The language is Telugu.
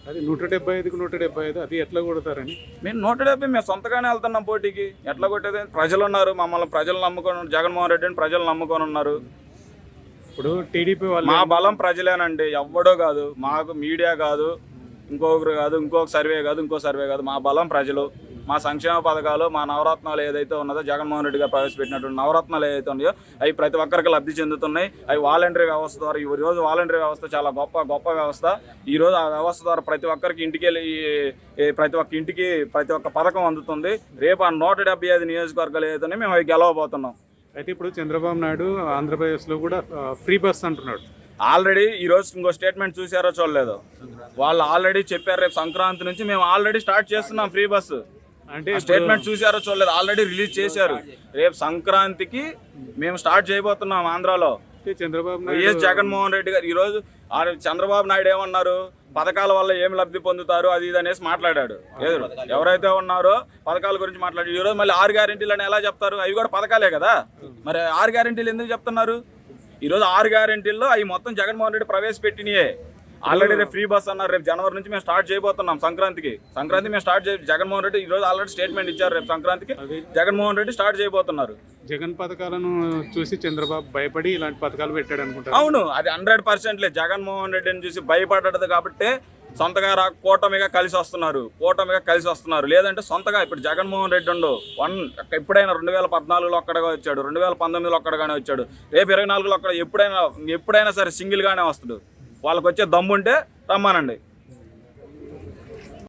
అది 175కి 175 అది ఎట్లా కొడతారని. మేము 170 మేము సొంతగానే వెళ్తున్నాం పోటీకి. ఎట్లా కొట్టేది? ప్రజలు ఉన్నారు, మమ్మల్ని ప్రజలు నమ్ముకొని, జగన్మోహన్ రెడ్డిని ప్రజలు నమ్ముకొని ఉన్నారు. ఇప్పుడు టీడీపీ వాళ్ళు మా బలం ప్రజలేనండి, ఎవ్వడో కాదు. మాకు మీడియా కాదు, ఇంకొకరు కాదు, ఇంకొక సర్వే కాదు, ఇంకో సర్వే కాదు. మా బలం ప్రజలు. మా సంక్షేమ పథకాలు, మా నవరత్నాలు ఏదైతే ఉన్నదో, జగన్మోహన్ రెడ్డి గారు ప్రవేశపెట్టినటువంటి నవరత్నాలు ఏదైతే ఉన్నాయో అవి ప్రతి ఒక్కరికి లబ్ధి చెందుతున్నాయి. అవి వాలంటరీ వ్యవస్థ ద్వారా. ఈరోజు వాలంటరీ వ్యవస్థ చాలా గొప్ప వ్యవస్థ. ఈరోజు ఆ వ్యవస్థ ద్వారా ప్రతి ఒక్కరికి ఇంటికి వెళ్ళి ప్రతి ఒక్క పథకం అందుతుంది. రేపు ఆ 175 నియోజకవర్గాలు ఏదైతే మేము అవి గెలవబోతున్నాం. అయితే ఇప్పుడు చంద్రబాబు నాయుడు ఆంధ్రప్రదేశ్లో కూడా ఫ్రీ బస్ అంటున్నాడు. ఆల్రెడీ ఈరోజు ఇంకో స్టేట్మెంట్ చూసారో చూడలేదు, వాళ్ళు ఆల్రెడీ చెప్పారు రేపు సంక్రాంతి నుంచి మేము ఆల్రెడీ స్టార్ట్ చేస్తున్నాం ఫ్రీ బస్సు. అంటే స్టేట్మెంట్ చూసారో చూడలేదు, ఆల్రెడీ రిలీజ్ చేశారు. రేపు సంక్రాంతికి మేము స్టార్ట్ చేయబోతున్నాం ఆంధ్రాలో. చంద్రబాబు వైఎస్ నాయుడు జగన్మోహన్ రెడ్డి గారు ఈరోజు చంద్రబాబు నాయుడు ఏమన్నారు, పథకాల వల్ల ఏం లబ్ధి పొందుతారు అది ఇది అనేసి మాట్లాడాడు. ఎవరైతే ఉన్నారో పథకాల గురించి మాట్లాడారు. ఈరోజు మళ్ళీ 6 గ్యారెంటీలు అని ఎలా చెప్తారు? అవి కూడా పథకాలే కదా. మరి 6 గ్యారెంటీలు ఎందుకు చెప్తున్నారు? ఈరోజు 6 గ్యారెంటీల్లో అవి మొత్తం జగన్మోహన్ రెడ్డి ప్రవేశపెట్టినయే. ఆల్రెడీ రేపు ఫ్రీ బస్ అన్నారు. రేపు జనవరి నుంచి మేము స్టార్ట్ చేయబోతున్నాం. సంక్రాంతి మేము స్టార్ట్ జగన్మోహన్ రెడ్డి ఈరోజు ఆల్రెడీ స్టేట్మెంట్ ఇచ్చారు. రేపు సంక్రాంతికి జగన్మోహన్ రెడ్డి స్టార్ట్ చేయబోతున్నారు. జగన్ పథకాలను చూసి చంద్రబాబు భయపడి ఇలాంటి పథకాలు పెట్టాడు అనుకుంటారు. అవును, అది 100% లేదు. జగన్మోహన్ రెడ్డిని చూసి భయపడ్డది కాబట్టి సొంతగా కూటమిగా కలిసి వస్తున్నారు. లేదంటే సొంతగా ఇప్పుడు జగన్మోహన్ రెడ్డి ఎప్పుడైనా 2014లో ఒక్కడగా వచ్చాడు, 2019లో ఒక్కడగానే వచ్చాడు, రేపు 24లో ఒక్కడ ఎప్పుడైనా సరే సింగిల్గానే వస్తాడు. వాళ్ళకి వచ్చే దమ్ముంటే రమ్మానండి.